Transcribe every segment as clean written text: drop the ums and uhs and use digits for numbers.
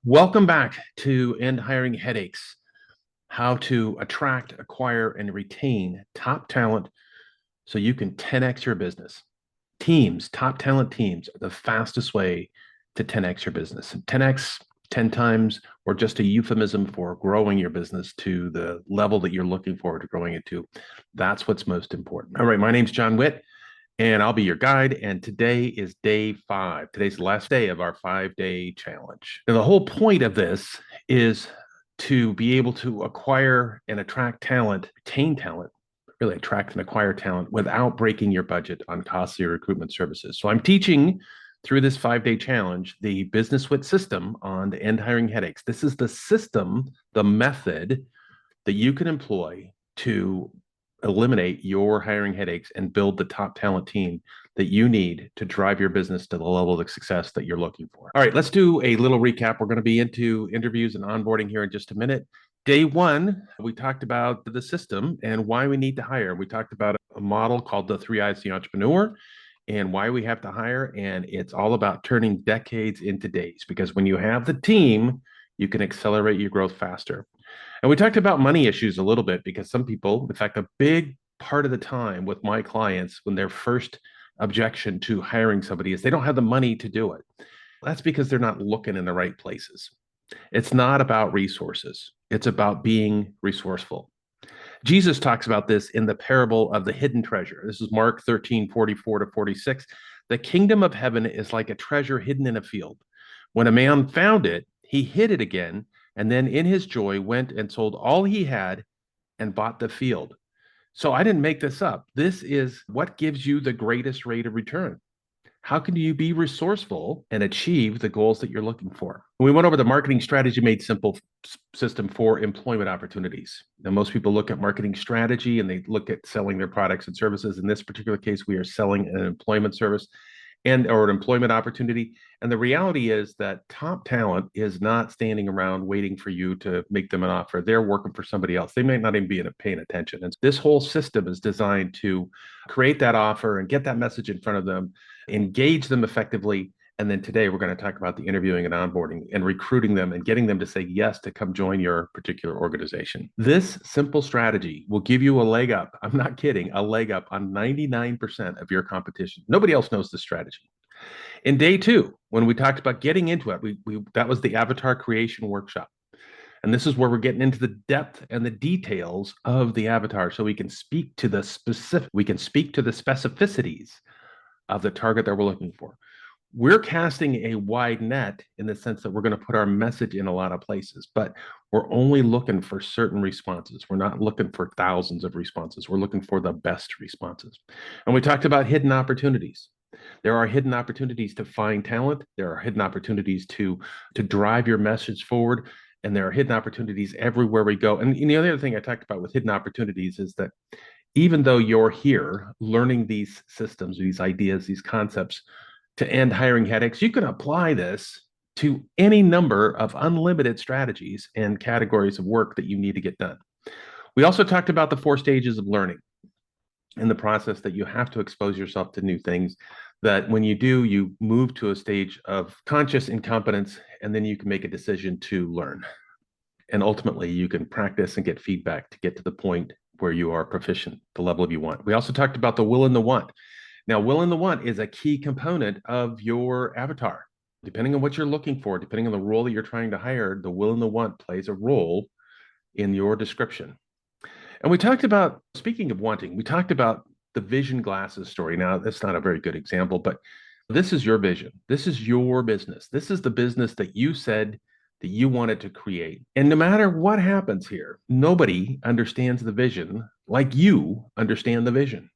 Welcome back to End Hiring Headaches, how to attract, acquire, and retain top talent so you can 10x your business. Teams, top talent teams are the fastest way to 10x your business. 10x, 10 times, or just a euphemism for growing your business to the level that you're looking forward to growing it to. That's what's most important. All right, my name's John Witt, and I'll be your guide. And today is day 5. Today's the last day of our 5-day challenge. And the whole point of this is to be able to acquire and attract talent, retain talent, really attract and acquire talent without breaking your budget on costly recruitment services. So I'm teaching through this 5-day challenge the Business Wit system on the End Hiring Headaches. This is the system, the method that you can employ to eliminate your hiring headaches and build the top talent team that you need to drive your business to the level of success that you're looking for. All right, let's do a little recap. We're going to be into interviews and onboarding here in just a minute. Day 1, we talked about the system and why we need to hire. We talked about a model called the 3 I's the Entrepreneur and why we have to hire. And it's all about turning decades into days, because when you have the team, you can accelerate your growth faster. And we talked about money issues a little bit, because some people, in fact, a big part of the time with my clients, when their first objection to hiring somebody is they don't have the money to do it. That's because they're not looking in the right places. It's not about resources. It's about being resourceful. Jesus talks about this in the parable of the hidden treasure. This is Mark 13:44-46. The kingdom of heaven is like a treasure hidden in a field. When a man found it, he hid it again, and then in his joy went and sold all he had and bought the field. So I didn't make this up. This is what gives you the greatest rate of return. How can you be resourceful and achieve the goals that you're looking for? We went over the marketing strategy made simple system for employment opportunities. Now, most people look at marketing strategy and they look at selling their products and services. In this particular case, we are selling an employment service or an employment opportunity. And the reality is that top talent is not standing around waiting for you to make them an offer. They're working for somebody else. They may not even be paying attention. And this whole system is designed to create that offer and get that message in front of them, engage them effectively. And then today we're going to talk about the interviewing and onboarding and recruiting them and getting them to say yes to come join your particular organization. This simple strategy will give you a leg up. I'm not kidding, a leg up on 99% of your competition. Nobody else knows this strategy. In day 2, when we talked about getting into it, that was the avatar creation workshop. And this is where we're getting into the depth and the details of the avatar, so we can speak to the specificities of the target that we're looking for. We're casting a wide net in the sense that we're going to put our message in a lot of places, but we're only looking for certain responses. We're not looking for thousands of responses. We're looking for the best responses. And we talked about hidden opportunities. There are hidden opportunities to find talent. There are hidden opportunities to drive your message forward. And there are hidden opportunities everywhere we go. And the other thing I talked about with hidden opportunities is that even though you're here learning these systems, these ideas, these concepts to end hiring headaches, you can apply this to any number of unlimited strategies and categories of work that you need to get done. We also talked about the 4 stages of learning in the process, that you have to expose yourself to new things, that when you do, you move to a stage of conscious incompetence, and then you can make a decision to learn. And ultimately, you can practice and get feedback to get to the point where you are proficient, the level you want. We also talked about the will and the want. Now, will and the want is a key component of your avatar. Depending on what you're looking for, depending on the role that you're trying to hire, the will and the want plays a role in your description. And we talked about, speaking of wanting, we talked about the vision glasses story. Now, that's not a very good example, but this is your vision. This is your business. This is the business that you said that you wanted to create. And no matter what happens here, nobody understands the vision like you understand the vision,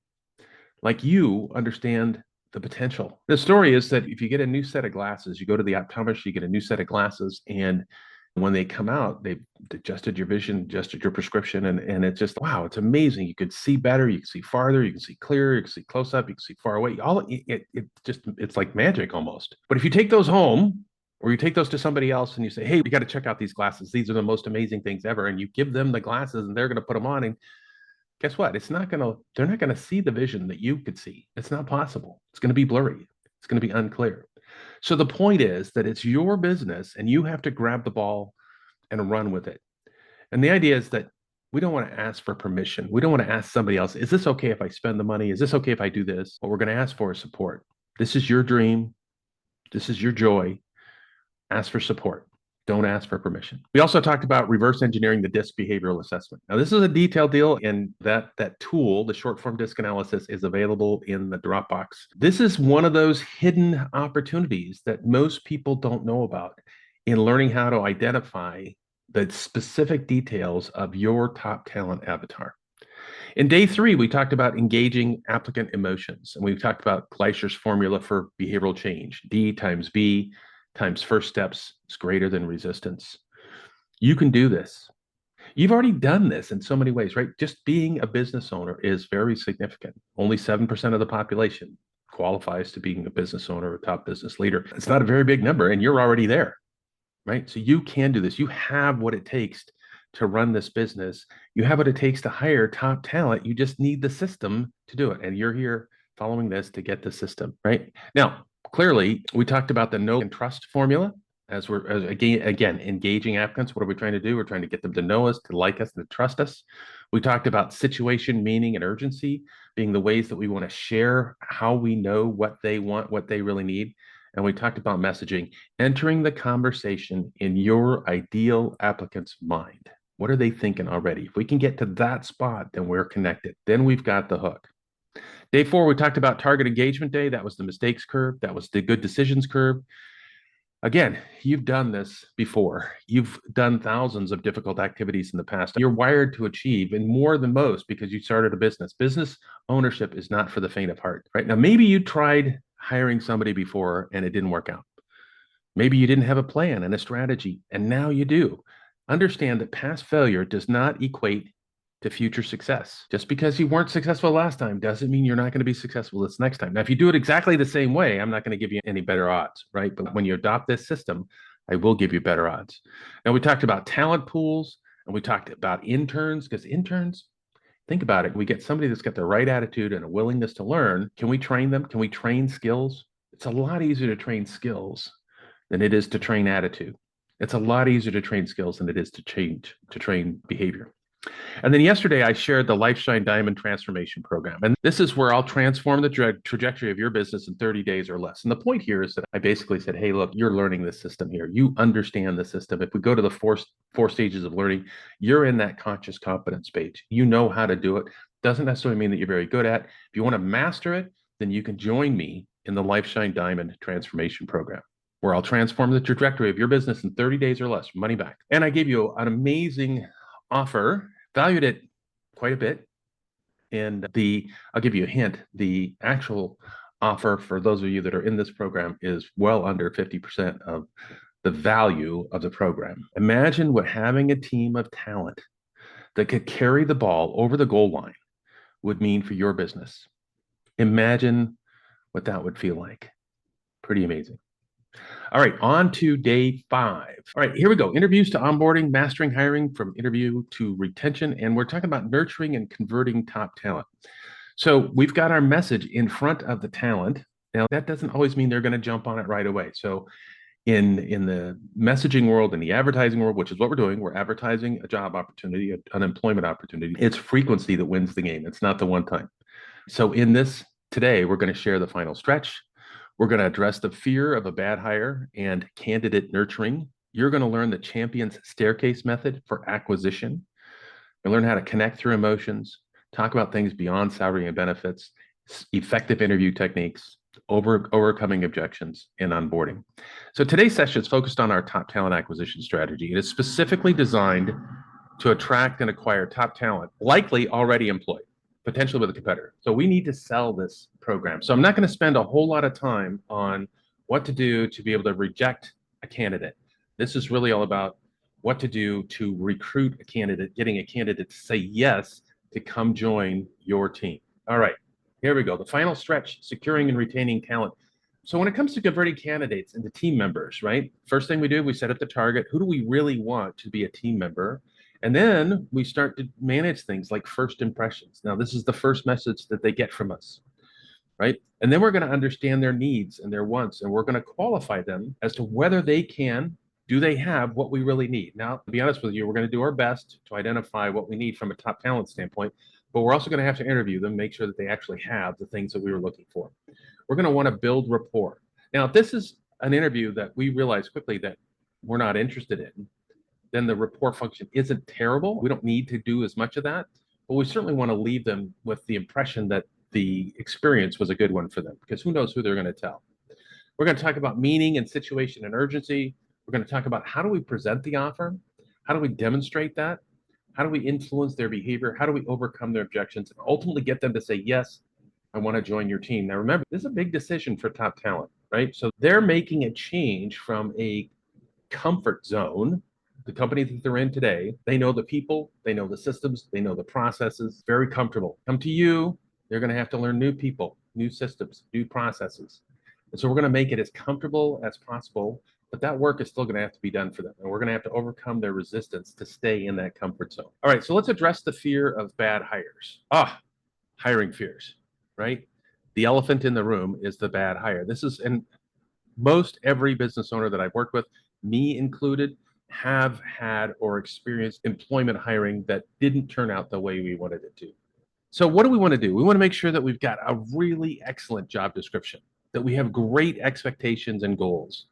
like you understand the potential. The story is that if you get a new set of glasses, you go to the optometrist, you get a new set of glasses, and when they come out, they've adjusted your vision, adjusted your prescription, and it's just, wow, it's amazing. You could see better, you can see farther, you can see clearer, you can see close up, you can see far away. It's like magic almost. But if you take those home, or you take those to somebody else and you say, hey, you got to check out these glasses. These are the most amazing things ever. And you give them the glasses and they're going to put them on. And guess what? They're not going to see the vision that you could see. It's not possible. It's going to be blurry. It's going to be unclear. So the point is that it's your business and you have to grab the ball and run with it. And the idea is that we don't want to ask for permission. We don't want to ask somebody else, is this okay if I spend the money? Is this okay if I do this? What we're going to ask for is support. This is your dream. This is your joy. Ask for support. Don't ask for permission. We also talked about reverse engineering the DISC behavioral assessment. Now, this is a detailed deal, and that tool, the short form DISC analysis, is available in the Dropbox. This is one of those hidden opportunities that most people don't know about in learning how to identify the specific details of your top talent avatar. In day 3, we talked about engaging applicant emotions, and we've talked about Gleischer's formula for behavioral change. D times B times first steps is greater than resistance. You can do this. You've already done this in so many ways, right? Just being a business owner is very significant. Only 7% of the population qualifies to being a business owner or top business leader. It's not a very big number, and you're already there, right? So you can do this. You have what it takes to run this business. You have what it takes to hire top talent. You just need the system to do it. And you're here following this to get the system, right? Now, clearly, we talked about the know and trust formula as again engaging applicants. What are we trying to do? We're trying to get them to know us, to like us, and to trust us. We talked about situation, meaning, and urgency being the ways that we want to share how we know what they want, what they really need. And we talked about messaging, entering the conversation in your ideal applicant's mind. What are they thinking already? If we can get to that spot, then we're connected. Then we've got the hook. Day 4, we talked about target engagement day. That was the mistakes curve. That was the good decisions curve. Again, you've done this before. You've done thousands of difficult activities in the past. You're wired to achieve, and more than most, because you started a business. Business ownership is not for the faint of heart, right? Now, maybe you tried hiring somebody before and it didn't work out. Maybe you didn't have a plan and a strategy, and now you do. Understand that past failure does not equate to future success. Just because you weren't successful last time doesn't mean you're not going to be successful this next time. Now, if you do it exactly the same way, I'm not going to give you any better odds, right? But when you adopt this system, I will give you better odds. Now, we talked about talent pools and we talked about interns, because interns, think about it. We get somebody that's got the right attitude and a willingness to learn. Can we train them? Can we train skills? It's a lot easier to train skills than it is to train attitude. It's a lot easier to train skills than it is to train behavior. And then yesterday, I shared the Lifeshine Diamond Transformation Program. And this is where I'll transform the trajectory of your business in 30 days or less. And the point here is that I basically said, hey, look, you're learning this system here. You understand the system. If we go to the four stages of learning, you're in that conscious competence page. You know how to do it. Doesn't necessarily mean that you're very good at it. If you want to master it, then you can join me in the Lifeshine Diamond Transformation Program, where I'll transform the trajectory of your business in 30 days or less, money back. And I gave you an amazing offer, valued it quite a bit. And I'll give you a hint, the actual offer for those of you that are in this program is well under 50% of the value of the program. Imagine what having a team of talent that could carry the ball over the goal line would mean for your business. Imagine what that would feel like. Pretty amazing. All right, on to day 5. All right, here we go. Interviews to onboarding, mastering hiring, from interview to retention. And we're talking about nurturing and converting top talent. So we've got our message in front of the talent. Now, that doesn't always mean they're going to jump on it right away. So in the messaging world, in the advertising world, which is what we're doing, we're advertising a job opportunity, an employment opportunity. It's frequency that wins the game. It's not the one time. So in this today, we're going to share the final stretch. We're going to address the fear of a bad hire and candidate nurturing. You're going to learn the champion's staircase method for acquisition. You'll learn how to connect through emotions, talk about things beyond salary and benefits, effective interview techniques, overcoming objections, and onboarding. So today's session is focused on our top talent acquisition strategy. It is specifically designed to attract and acquire top talent, likely already employed, potentially with a competitor. So we need to sell this program. So I'm not going to spend a whole lot of time on what to do to be able to reject a candidate. This is really all about what to do to recruit a candidate, getting a candidate to say yes to come join your team. All right, here we go. The final stretch, securing and retaining talent. So when it comes to converting candidates into team members, right? First thing we do, we set up the target. Who do we really want to be a team member? And then we start to manage things like first impressions. Now, this is the first message that they get from us. right? And then we're going to understand their needs and their wants, and we're going to qualify them as to whether they can, do they have what we really need. Now, to be honest with you, we're going to do our best to identify what we need from a top talent standpoint, but we're also going to have to interview them, make sure that they actually have the things that we were looking for. We're going to want to build rapport. Now, if this is an interview that we realize quickly that we're not interested in, then the rapport function isn't terrible. We don't need to do as much of that, but we certainly want to leave them with the impression that the experience was a good one for them, because who knows who they're going to tell. We're going to talk about meaning and situation and urgency. We're going to talk about how do we present the offer? How do we demonstrate that? How do we influence their behavior? How do we overcome their objections and ultimately get them to say, yes, I want to join your team? Now, remember, this is a big decision for top talent, right? So they're making a change from a comfort zone, the company that they're in today. They know the people, they know the systems, they know the processes, very comfortable. Come to you, they're going to have to learn new people, new systems, new processes. And so we're going to make it as comfortable as possible, but that work is still going to have to be done for them. And we're going to have to overcome their resistance to stay in that comfort zone. All right, so let's address the fear of bad hires. Hiring fears, right? The elephant in the room is the bad hire. This is, and most every business owner that I've worked with, me included, have had or experienced employment hiring that didn't turn out the way we wanted it to. So what do we want to do? We want to make sure that we've got a really excellent job description, that we have great expectations and goals,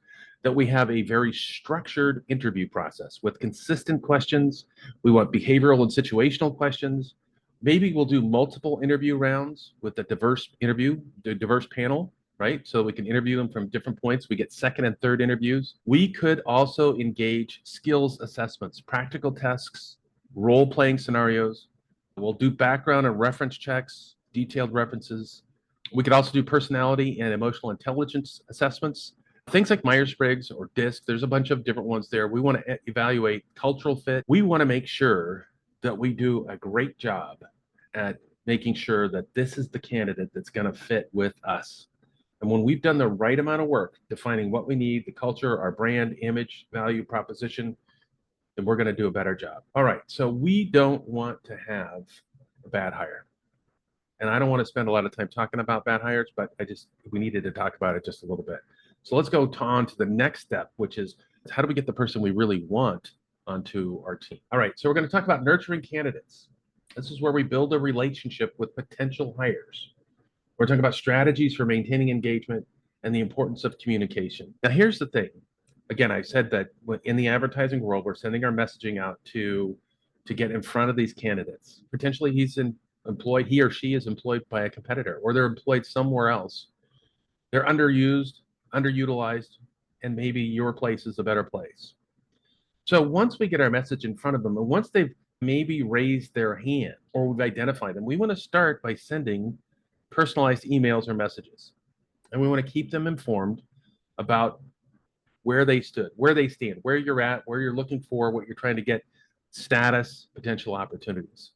that we have a very structured interview process with consistent questions. We want behavioral and situational questions. Maybe we'll do multiple interview rounds with a diverse panel, right? So we can interview them from different points. We get second and third interviews. We could also engage skills assessments, practical tests, role-playing scenarios. We'll do background and reference checks, detailed references. We could also do personality and emotional intelligence assessments. Things like Myers-Briggs or DISC, there's a bunch of different ones there. We want to evaluate cultural fit. We want to make sure that we do a great job at making sure that this is the candidate that's going to fit with us. And when we've done the right amount of work defining what we need, the culture, our brand, image, value, proposition, then we're going to do a better job. All right, so we don't want to have a bad hire. And I don't want to spend a lot of time talking about bad hires, but we needed to talk about it just a little bit. So let's go on to the next step, which is how do we get the person we really want onto our team? All right, so we're going to talk about nurturing candidates. This is where we build a relationship with potential hires. We're talking about strategies for maintaining engagement and the importance of communication. Now, here's the thing. Again, I said that in the advertising world, we're sending our messaging out to get in front of these candidates. Potentially he or she is employed by a competitor, or they're employed somewhere else. They're underused, underutilized, and maybe your place is a better place. So once we get our message in front of them, and once they've maybe raised their hand or we've identified them, we want to start by sending personalized emails or messages. And we want to keep them informed about where they stood, where they stand, where you're at, where you're looking for, what you're trying to get, status, potential opportunities.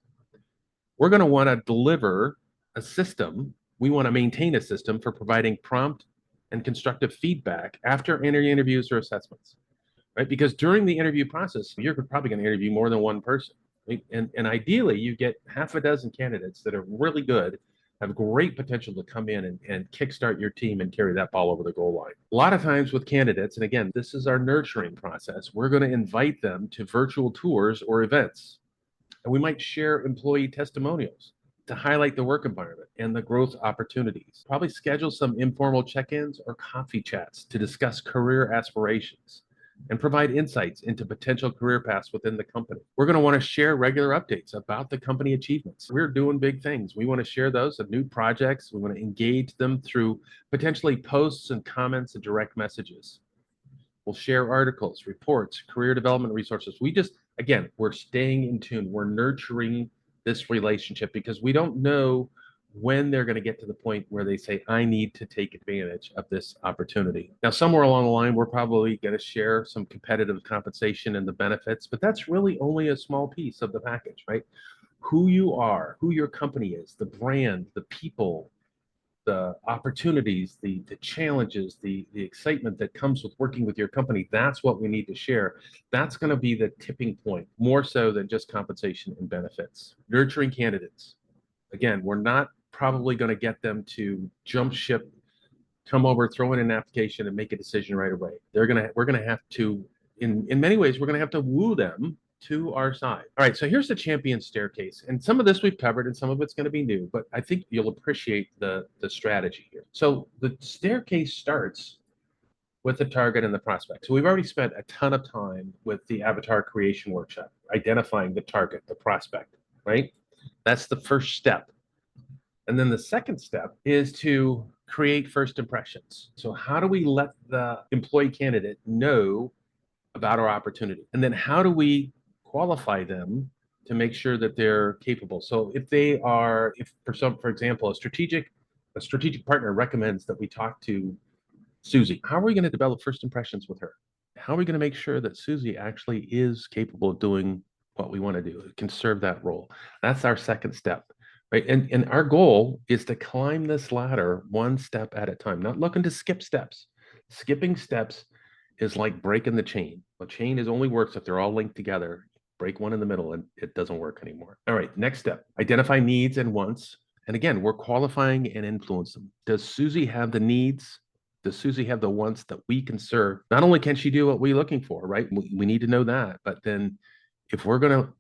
We're going to want to deliver a system. We want to maintain a system for providing prompt and constructive feedback after any interviews or assessments, right? Because during the interview process, you're probably going to interview more than one person, right? And ideally, you get half a dozen candidates that are really good, have great potential to come in and kickstart your team and carry that ball over the goal line. A lot of times with candidates, and again, this is our nurturing process, we're going to invite them to virtual tours or events. And we might share employee testimonials to highlight the work environment and the growth opportunities. Probably schedule some informal check-ins or coffee chats to discuss career aspirations and provide insights into potential career paths within the company. We're going to want to share regular updates about the company achievements. We're doing big things. We want to share those and new projects. We want to engage them through potentially posts and comments and direct messages. We'll share articles, reports, career development resources. We're staying in tune. We're nurturing this relationship because we don't know when they're going to get to the point where they say, I need to take advantage of this opportunity. Now, somewhere along the line, we're probably going to share some competitive compensation and the benefits, but that's really only a small piece of the package, right? Who you are, who your company is, the brand, the people, the opportunities, the challenges, the excitement that comes with working with your company, that's what we need to share. That's going to be the tipping point, more so than just compensation and benefits. Nurturing candidates. Again, we're not probably going to get them to jump ship, come over, throw in an application, and make a decision right away. We're gonna have to, in many ways, we're gonna have to woo them to our side. All right, so here's the champion staircase, and some of this we've covered, and some of it's going to be new, but I think you'll appreciate the strategy here. So the staircase starts with the target and the prospect. So we've already spent a ton of time with the avatar creation workshop, identifying the target, the prospect, right? That's the first step. And then the second step is to create first impressions. So how do we let the employee candidate know about our opportunity? And then how do we qualify them to make sure that they're capable? So if they are, if for example, a strategic partner recommends that we talk to Susie, how are we going to develop first impressions with her? How are we going to make sure that Susie actually is capable of doing what we want to do, can serve that role? That's our second step, right? And our goal is to climb this ladder one step at a time, not looking to skip steps. Skipping steps is like breaking the chain. A chain is only works if they're all linked together. Break one in the middle and it doesn't work anymore. All right, next step, identify needs and wants. And again, we're qualifying and influence them. Does Susie have the needs? Does Susie have the wants that we can serve? Not only can she do what we're looking for, right? We need to know that, but then if we're going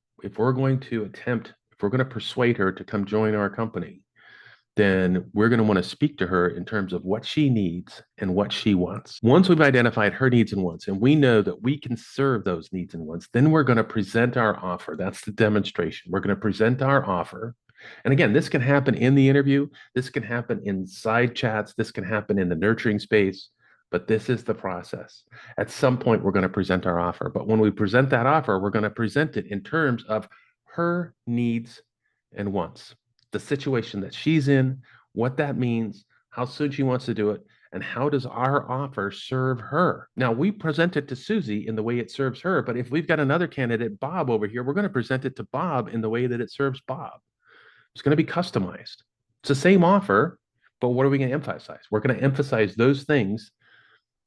to persuade her to come join our company, then we're going to want to speak to her in terms of what she needs and what she wants. Once we've identified her needs and wants, and we know that we can serve those needs and wants, then we're going to present our offer. That's the demonstration. We're going to present our offer. And again, this can happen in the interview. This can happen in side chats. This can happen in the nurturing space. But this is the process. At some point, we're going to present our offer. But when we present that offer, we're going to present it in terms of her needs and wants, the situation that she's in, what that means, how soon she wants to do it, and how does our offer serve her? Now, we present it to Susie in the way it serves her, but if we've got another candidate, Bob, over here, we're going to present it to Bob in the way that it serves Bob. It's going to be customized. It's the same offer, but what are we going to emphasize? We're going to emphasize those things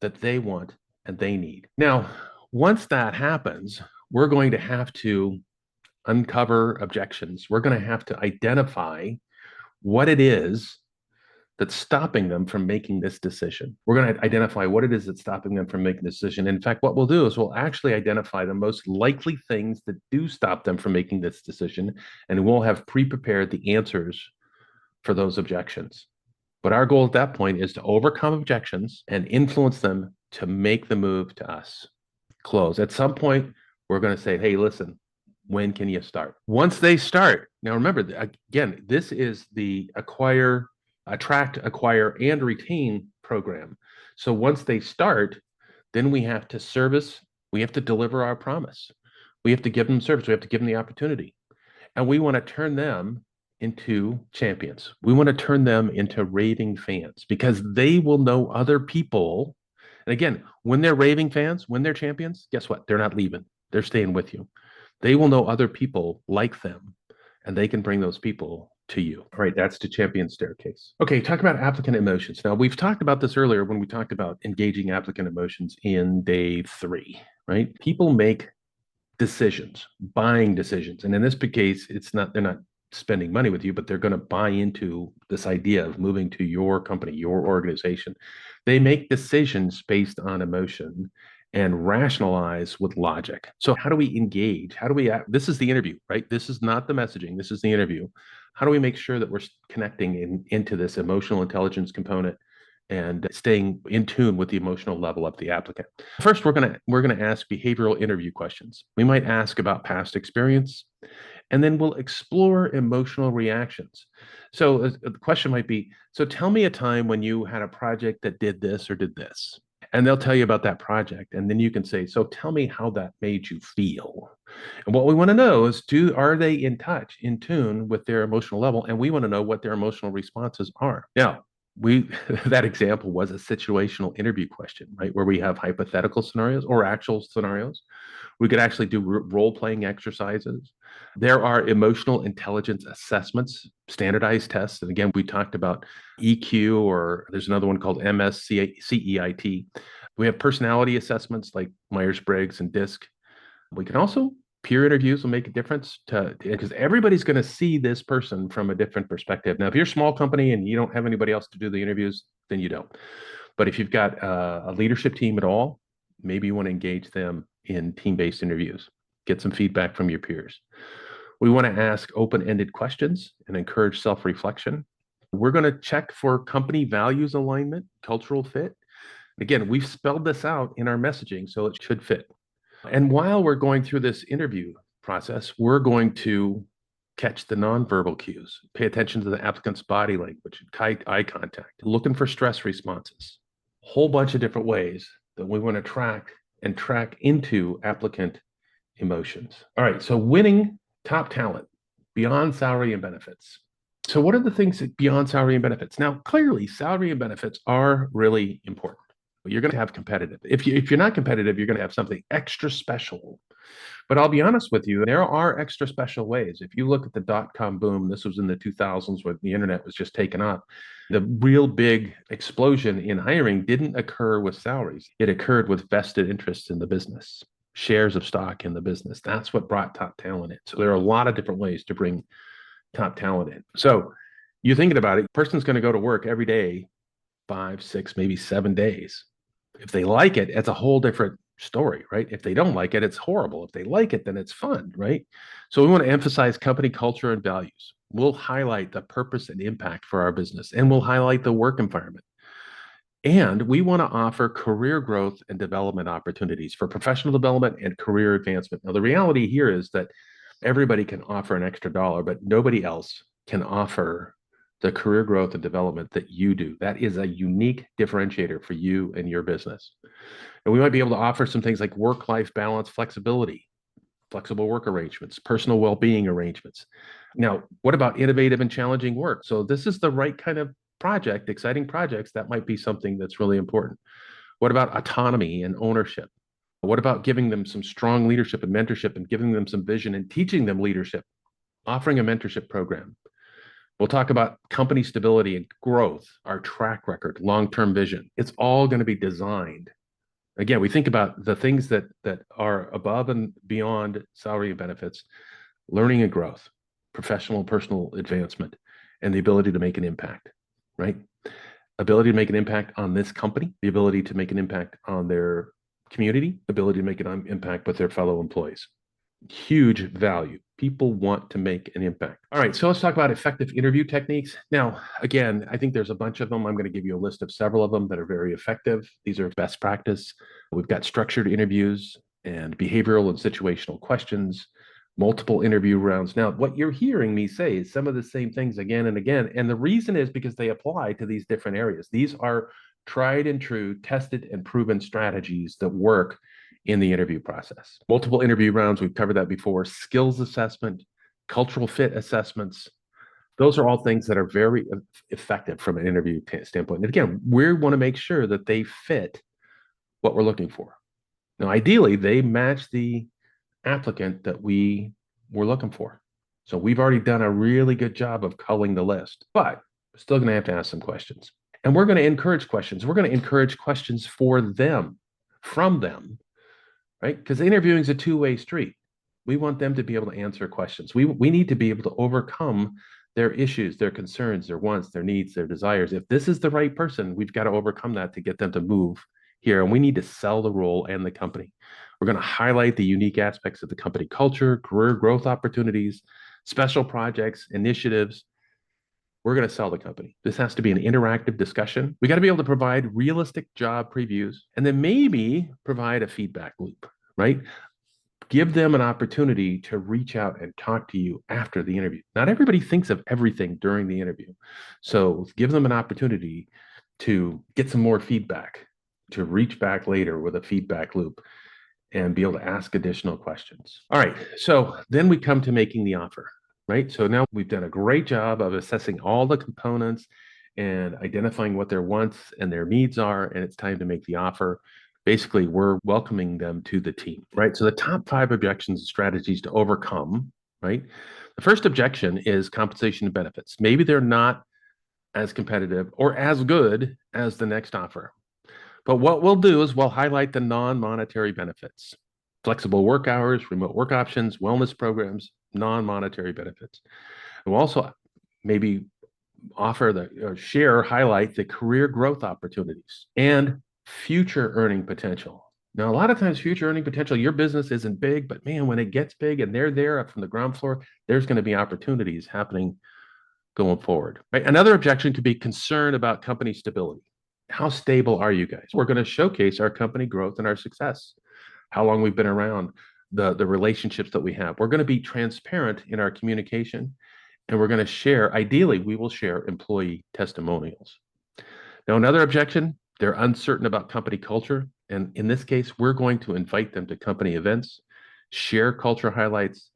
that they want and they need. Now, once that happens, we're going to have to uncover objections. We're going to have to identify what it is that's stopping them from making this decision. We're going to identify what it is that's stopping them from making the decision. In fact, what we'll do is we'll actually identify the most likely things that do stop them from making this decision, and we'll have pre-prepared the answers for those objections. But our goal at that point is to overcome objections and influence them to make the move to us. Close. At some point, we're going to say, hey, listen, when can you start? Once they start, now remember, again, this is the attract, acquire, and retain program. So once they start, then we have to service, we have to deliver our promise. We have to give them service, we have to give them the opportunity. And we want to turn them into champions. We want to turn them into raving fans because they will know other people. And again, when they're raving fans, when they're champions, guess what? They're not leaving. They're staying with you. They will know other people like them, and they can bring those people to you. All right, that's the champion staircase. Okay, talk about applicant emotions. Now, we've talked about this earlier when we talked about engaging applicant emotions in day 3, right? People make decisions, buying decisions. And in this case, they're not spending money with you, but they're going to buy into this idea of moving to your company, your organization. They make decisions based on emotion and rationalize with logic. So how do we engage? This is the interview, right? This is not the messaging. This is the interview. How do we make sure that we're connecting into this emotional intelligence component and staying in tune with the emotional level of the applicant? First, we're going to ask behavioral interview questions. We might ask about past experience, and then we'll explore emotional reactions. So the question might be, so tell me a time when you had a project that did this or did this. And they'll tell you about that project. And then you can say, so tell me how that made you feel. And what we want to know is, are they in tune with their emotional level? And we want to know what their emotional responses are. Now, that example was a situational interview question, right? Where we have hypothetical scenarios or actual scenarios. We could actually do role-playing exercises. There are emotional intelligence assessments, standardized tests. And again, we talked about EQ, or there's another one called MSCEIT. We have personality assessments like Myers-Briggs and DISC. We can also Peer interviews will make a difference because everybody's going to see this person from a different perspective. Now, if you're a small company and you don't have anybody else to do the interviews, then you don't. But if you've got a leadership team at all, maybe you want to engage them in team-based interviews, get some feedback from your peers. We want to ask open-ended questions and encourage self-reflection. We're going to check for company values alignment, cultural fit. Again, we've spelled this out in our messaging, so it should fit. And while we're going through this interview process, we're going to catch the nonverbal cues, pay attention to the applicant's body language, eye contact, looking for stress responses, a whole bunch of different ways that we want to track into applicant emotions. All right, so winning top talent beyond salary and benefits. So what are the things beyond salary and benefits? Now, clearly, salary and benefits are really important. You're going to have competitive. If you're not competitive, you're going to have something extra special. But I'll be honest with you, there are extra special ways. If you look at the dot-com boom, this was in the 2000s when the internet was just taken up. The real big explosion in hiring didn't occur with salaries. It occurred with vested interests in the business, shares of stock in the business. That's what brought top talent in. So there are a lot of different ways to bring top talent in. So you're thinking about it, a person's going to go to work every day, 5, 6, maybe 7 days. If they like it, it's a whole different story, right? If they don't like it, it's horrible. If they like it, then it's fun, right? So we want to emphasize company culture and values. We'll highlight the purpose and impact for our business, and we'll highlight the work environment. And we want to offer career growth and development opportunities for professional development and career advancement. Now, the reality here is that everybody can offer an extra dollar, but nobody else can offer the career growth and development that you do. That is a unique differentiator for you and your business. And we might be able to offer some things like work-life balance, flexibility, flexible work arrangements, personal well-being arrangements. Now, what about innovative and challenging work? So this is the right kind of project, exciting projects. That might be something that's really important. What about autonomy and ownership? What about giving them some strong leadership and mentorship and giving them some vision and teaching them leadership, offering a mentorship program? We'll talk about company stability and growth, our track record, long-term vision. It's all going to be designed. Again, we think about the things that are above and beyond salary and benefits, learning and growth, professional and personal advancement, and the ability to make an impact, right? Ability to make an impact on this company, the ability to make an impact on their community, ability to make an impact with their fellow employees. Huge value. People want to make an impact. All right, so let's talk about effective interview techniques. Now, again, I think there's a bunch of them. I'm going to give you a list of several of them that are very effective. These are best practice. We've got structured interviews and behavioral and situational questions, multiple interview rounds. Now, what you're hearing me say is some of the same things again and again. And the reason is because they apply to these different areas. These are tried and true, tested and proven strategies that work in the interview process. Multiple interview rounds, we've covered that before. Skills assessment, cultural fit assessments. Those are all things that are very effective from an interview standpoint. And again, we want to make sure that they fit what we're looking for. Now, ideally, they match the applicant that we were looking for. So we've already done a really good job of culling the list, but we're still going to have to ask some questions. And we're going to encourage questions. We're going to encourage questions for them, from them, right? Because interviewing is a two-way street. We want them to be able to answer questions. We need to be able to overcome their issues, their concerns, their wants, their needs, their desires. If this is the right person, we've got to overcome that to get them to move here. And we need to sell the role and the company. We're going to highlight the unique aspects of the company culture, career growth opportunities, special projects, initiatives. We're going to sell the company. This has to be an interactive discussion. We got to be able to provide realistic job previews and then maybe provide a feedback loop, right? Give them an opportunity to reach out and talk to you after the interview. Not everybody thinks of everything during the interview. So give them an opportunity to get some more feedback, to reach back later with a feedback loop and be able to ask additional questions. All right, so then we come to making the offer. Right? So now we've done a great job of assessing all the components and identifying what their wants and their needs are, and it's time to make the offer. Basically, we're welcoming them to the team, right? So the top 5 objections and strategies to overcome, right? The first objection is compensation and benefits. Maybe they're not as competitive or as good as the next offer. But what we'll do is we'll highlight the non-monetary benefits. flexible work hours, remote work options, wellness programs, non-monetary benefits. We'll also maybe offer share, highlight the career growth opportunities and future earning potential. Now, a lot of times, future earning potential, your business isn't big, but man, when it gets big and they're there up from the ground floor, there's going to be opportunities happening going forward. Right? Another objection could be concern about company stability. How stable are you guys? We're going to showcase our company growth and our success, how long we've been around, the relationships that we have. We're going to be transparent in our communication, and we're going to share, ideally, we will share employee testimonials. Now, another objection, they're uncertain about company culture. And in this case, we're going to invite them to company events, share culture highlights,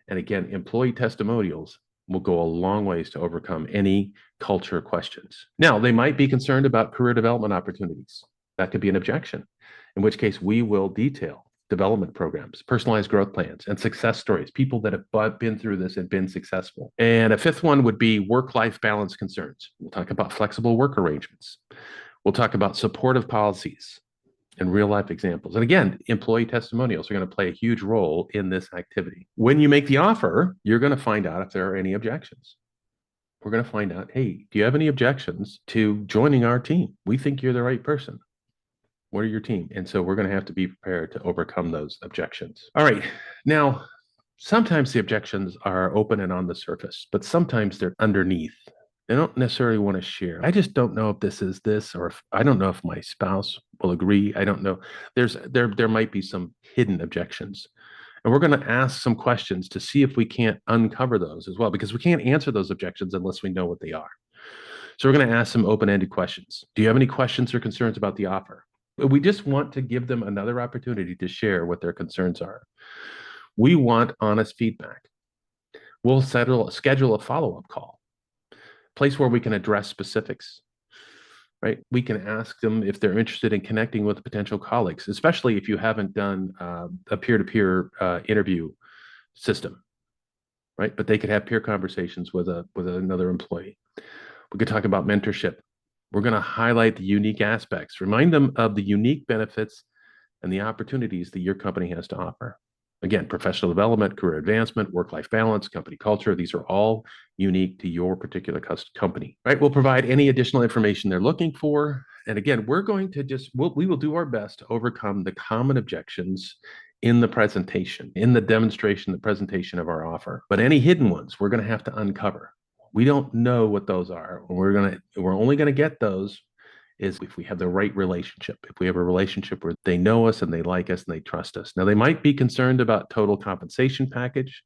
and again, employee testimonials will go a long ways to overcome any culture questions. Now, they might be concerned about career development opportunities. That could be an objection, in which case we will detail development programs, personalized growth plans, and success stories, people that have been through this and been successful. And a fifth one would be work-life balance concerns. We'll talk about flexible work arrangements. We'll talk about supportive policies and real-life examples. And again, employee testimonials are going to play a huge role in this activity. When you make the offer, you're going to find out if there are any objections. We're going to find out, hey, do you have any objections to joining our team? We think you're the right person. What are your team? And so we're going to have to be prepared to overcome those objections. All right. Now, sometimes the objections are open and on the surface, but sometimes they're underneath. They don't necessarily want to share. I just don't know if this is this, or if I don't know if my spouse will agree. I don't know. There might be some hidden objections. And we're going to ask some questions to see if we can't uncover those as well, because we can't answer those objections unless we know what they are. So we're going to ask some open-ended questions. Do you have any questions or concerns about the offer? We just want to give them another opportunity to share what their concerns are. We want honest feedback. We'll schedule a follow-up call, place where we can address specifics, right? We can ask them if they're interested in connecting with potential colleagues, especially if you haven't done a peer-to-peer interview system, right? But they could have peer conversations with another employee. We could talk about mentorship. We're going to highlight the unique aspects, remind them of the unique benefits and the opportunities that your company has to offer. Again, professional development, career advancement, work-life balance, company culture, these are all unique to your particular company, right? We'll provide any additional information they're looking for. And again, we're going to we will do our best to overcome the common objections in the presentation, in the demonstration, the presentation of our offer. But any hidden ones, we're going to have to uncover. We don't know what those are. We're only going to get those is if we have the right relationship, if we have a relationship where they know us and they like us and they trust us. Now, they might be concerned about total compensation package.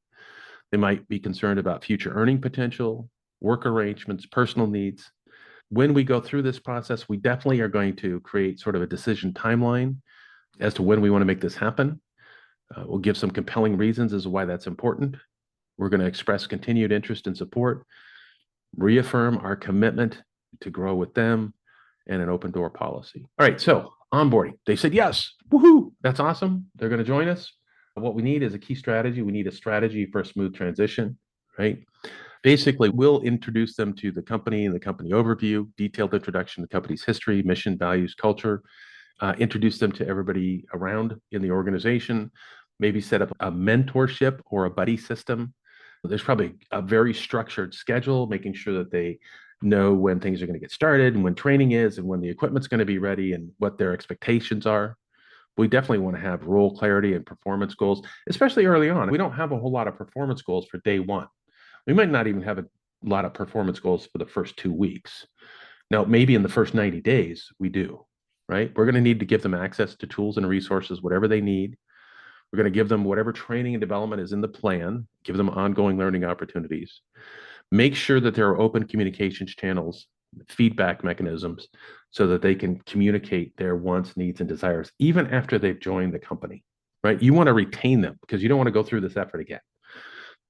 They might be concerned about future earning potential, work arrangements, personal needs. When we go through this process, we definitely are going to create sort of a decision timeline as to when we want to make this happen. We'll give some compelling reasons as to why that's important. We're going to express continued interest and support, reaffirm our commitment to grow with them, and an open door policy. All right, so onboarding. They said yes. Woohoo! That's awesome. They're going to join us. What we need is a key strategy. We need a strategy for a smooth transition, right? Basically, we'll introduce them to the company and the company overview, detailed introduction to the company's history, mission, values, culture, introduce them to everybody around in the organization, maybe set up a mentorship or a buddy system. There's probably a very structured schedule, making sure that they know when things are going to get started and when training is and when the equipment's going to be ready and what their expectations are. We definitely want to have role clarity and performance goals, especially early on. We don't have a whole lot of performance goals for day one. We might not even have a lot of performance goals for the first 2 weeks. Now, maybe in the first 90 days, we do, right? We're going to need to give them access to tools and resources, whatever they need. We're going to give them whatever training and development is in the plan, give them ongoing learning opportunities. Make sure that there are open communications channels, feedback mechanisms, so that they can communicate their wants, needs, and desires, even after they've joined the company, right? You want to retain them because you don't want to go through this effort again.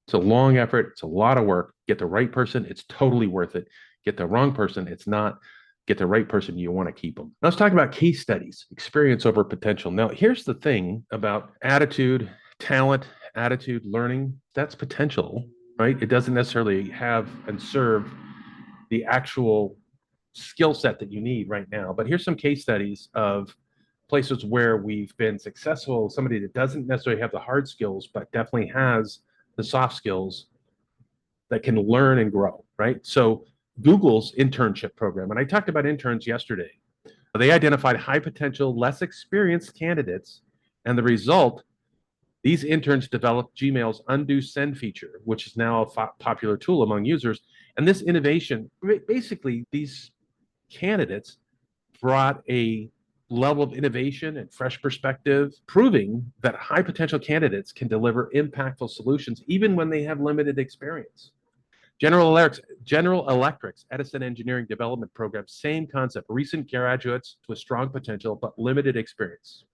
It's a long effort. It's a lot of work. Get the right person. It's totally worth it. Get the wrong person. It's not. Get the right person. You want to keep them. Now, let's talk about case studies, experience over potential. Now, here's the thing about attitude, talent, attitude, learning. That's potential, right? It doesn't necessarily have and serve the actual skill set that you need right now. But here's some case studies of places where we've been successful, somebody that doesn't necessarily have the hard skills, but definitely has the soft skills that can learn and grow, right? So Google's internship program, and I talked about interns yesterday. They identified high potential, less experienced candidates, and the result, these interns developed Gmail's undo send feature, which is now a popular tool among users. And this innovation, basically, these candidates brought a level of innovation and fresh perspective, proving that high potential candidates can deliver impactful solutions even when they have limited experience. General Electric's Edison Engineering Development Program, same concept. Recent graduates with strong potential but limited experience.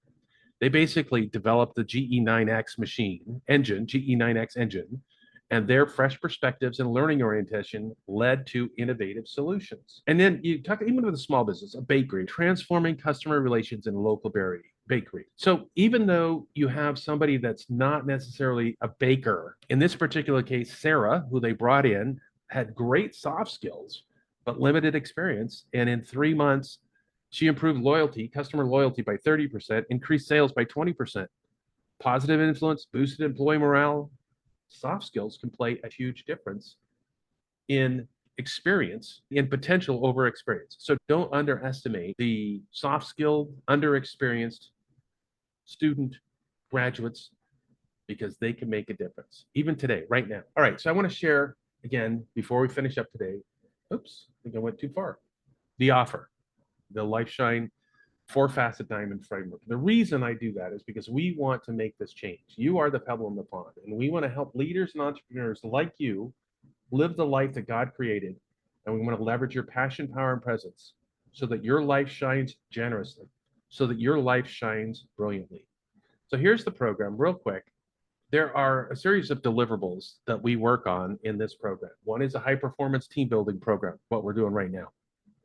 They basically developed the GE9X engine, and their fresh perspectives and learning orientation led to innovative solutions. And then you talk even with a small business, a bakery, transforming customer relations in a local bakery. So even though you have somebody that's not necessarily a baker, in this particular case, Sarah, who they brought in, had great soft skills, but limited experience. And in 3 months, she improved customer loyalty by 30%, increased sales by 20%. Positive influence, boosted employee morale. Soft skills can play a huge difference in experience, in potential over experience. So don't underestimate the soft skilled, under-experienced student graduates, because they can make a difference, even today, right now. All right, so I want to share, again, before we finish up today, oops, I think I went too far. The offer, the LifeShine 4-facet diamond framework. The reason I do that is because we want to make this change. You are the pebble in the pond, and we want to help leaders and entrepreneurs like you live the life that God created. And we want to leverage your passion, power, and presence so that your life shines generously, so that your life shines brilliantly. So here's the program real quick. There are a series of deliverables that we work on in this program. One is a high performance team building program, what we're doing right now.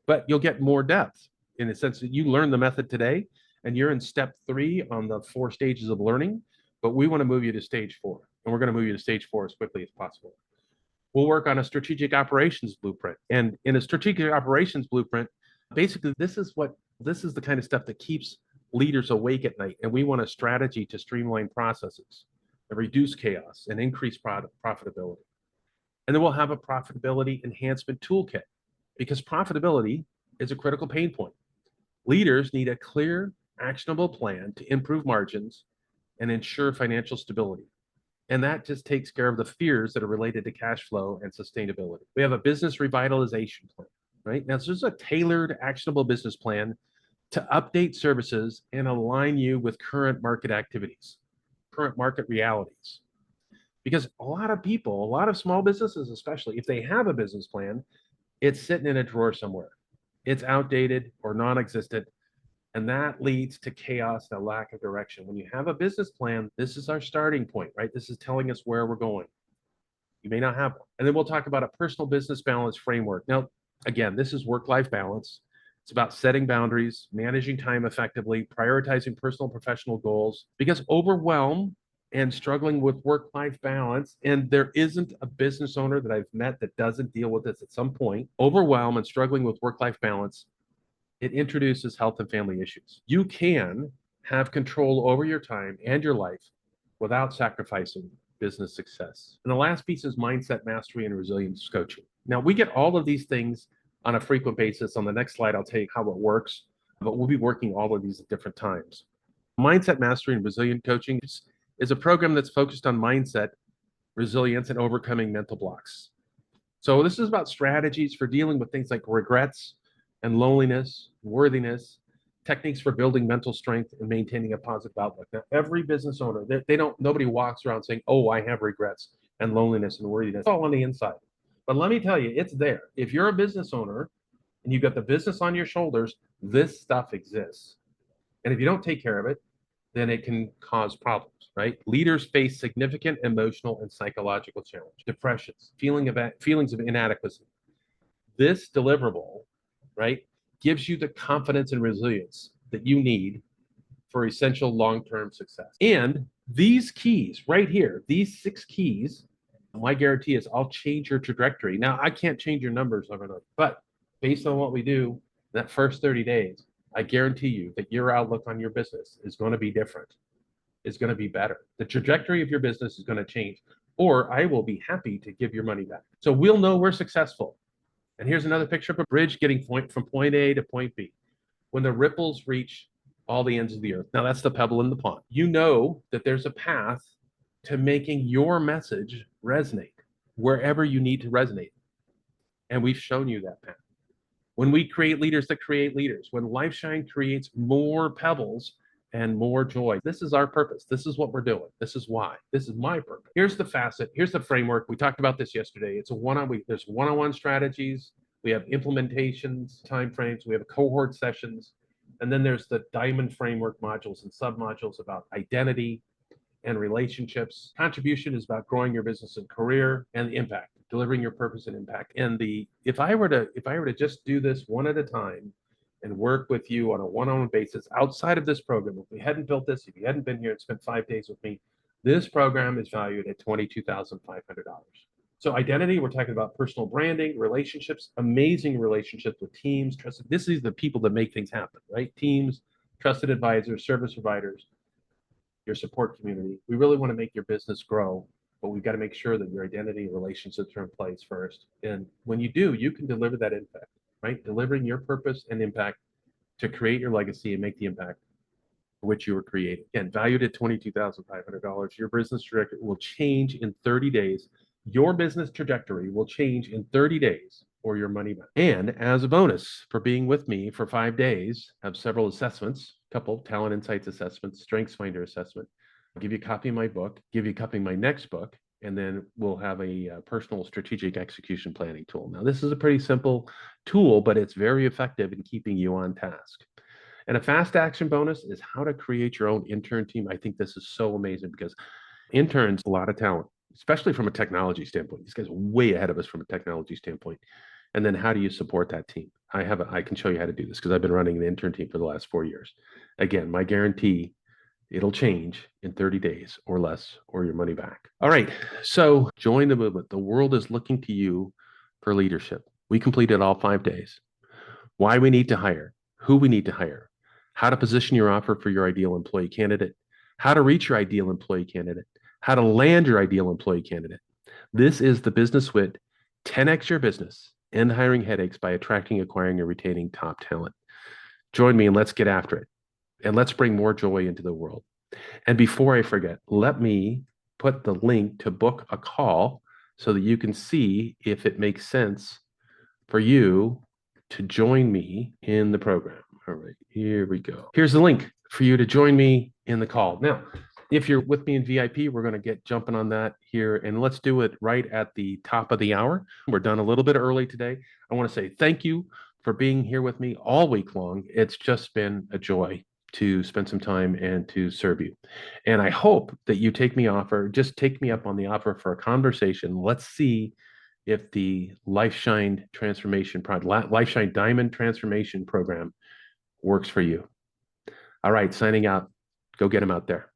But you'll get more depth in the sense that you learn the method today and you're in step 3 on the 4 stages of learning, but we want to move you to stage 4, and we're going to move you to stage 4 as quickly as possible. We'll work on a strategic operations blueprint, and in a strategic operations blueprint, basically this is the kind of stuff that keeps leaders awake at night, and we want a strategy to streamline processes and reduce chaos and increase profitability. And then we'll have a profitability enhancement toolkit, because profitability is a critical pain point. Leaders need a clear, actionable plan to improve margins and ensure financial stability. And that just takes care of the fears that are related to cash flow and sustainability. We have a business revitalization plan, right? Now, this is a tailored, actionable business plan to update services and align you with current market activities, current market realities. Because a lot of people, a lot of small businesses, especially if they have a business plan, it's sitting in a drawer somewhere. It's outdated or non-existent, and that leads to chaos and a lack of direction. When you have a business plan, this is our starting point, right? This is telling us where we're going. You may not have one. And then we'll talk about a personal business balance framework. Now, again, this is work-life balance. It's about setting boundaries, managing time effectively, prioritizing personal and professional goals, because overwhelm and struggling with work-life balance, and there isn't a business owner that I've met that doesn't deal with this at some point. Overwhelm and struggling with work-life balance, it introduces health and family issues. You can have control over your time and your life without sacrificing business success. And the last piece is mindset mastery and resilience coaching. Now, we get all of these things on a frequent basis. On the next slide, I'll tell you how it works, but we'll be working all of these at different times. Mindset mastery and resilient coaching is a program that's focused on mindset, resilience, and overcoming mental blocks. So this is about strategies for dealing with things like regrets and loneliness, worthiness, techniques for building mental strength and maintaining a positive outlook. Now, every business owner, nobody walks around saying, oh, I have regrets and loneliness and worthiness. It's all on the inside. But let me tell you, it's there. If you're a business owner and you've got the business on your shoulders, this stuff exists. And if you don't take care of it, then it can cause problems, right? Leaders face significant emotional and psychological challenge, depressions, feelings of inadequacy. This deliverable, right, gives you the confidence and resilience that you need for essential long-term success. And these keys right here, these 6 keys, my guarantee is I'll change your trajectory. Now, I can't change your numbers overnight, but based on what we do that first 30 days, I guarantee you that your outlook on your business is going to be different, is going to be better. The trajectory of your business is going to change, or I will be happy to give your money back. So we'll know we're successful. And here's another picture of a bridge getting from point A to point B. When the ripples reach all the ends of the earth. Now that's the pebble in the pond. You know that there's a path to making your message resonate wherever you need to resonate. And we've shown you that path. When we create leaders that create leaders, when LifeShine creates more pebbles and more joy, this is our purpose. This is what we're doing. This is why. This is my purpose. Here's the facet. Here's the framework. We talked about this yesterday. It's a there's one-on-one strategies. We have implementations, timeframes. We have cohort sessions. And then there's the diamond framework modules and sub-modules about identity and relationships. Contribution is about growing your business and career, and the impact, delivering your purpose and impact. And if I were to just do this one at a time and work with you on a one-on-one basis outside of this program, if we hadn't built this, if you hadn't been here and spent 5 days with me, this program is valued at $22,500. So identity, we're talking about personal branding, relationships, amazing relationships with teams, trusted. This is the people that make things happen, right? Teams, trusted advisors, service providers, your support community. We really want to make your business grow, but we've got to make sure that your identity and relationships are in place first. And when you do, you can deliver that impact, right? Delivering your purpose and impact to create your legacy and make the impact for which you were created. Again, valued at $22,500. Your business trajectory will change in 30 days. Your business trajectory will change in 30 days or your money back. And as a bonus for being with me for 5 days, I have several assessments, a couple talent insights assessments, strengths finder assessment. I'll give you a copy of my book, give you a copy of my next book, and then we'll have a personal strategic execution planning tool. Now, this is a pretty simple tool, but it's very effective in keeping you on task. And a fast action bonus is how to create your own intern team. I think this is so amazing because interns, a lot of talent, especially from a technology standpoint. These guys are way ahead of us from a technology standpoint. And then how do you support that team? I can show you how to do this because I've been running the intern team for the last 4 years. Again, my guarantee, it'll change in 30 days or less, or your money back. All right, so join the movement. The world is looking to you for leadership. We completed all 5 days. Why we need to hire, who we need to hire, how to position your offer for your ideal employee candidate, how to reach your ideal employee candidate, how to land your ideal employee candidate. This is the Business Wit 10x your business and hiring headaches by attracting, acquiring, and retaining top talent. Join me and let's get after it. And let's bring more joy into the world. And before I forget, let me put the link to book a call so that you can see if it makes sense for you to join me in the program. All right, here we go. Here's the link for you to join me in the call. Now, if you're with me in VIP, we're going to get jumping on that here, and let's do it right at the top of the hour. We're done a little bit early today. I want to say thank you for being here with me all week long. It's just been a joy to spend some time and to serve you. And I hope that you take me up on the offer for a conversation. Let's see if the LifeShine LifeShine Diamond Transformation Program works for you. All right, signing out. Go get them out there.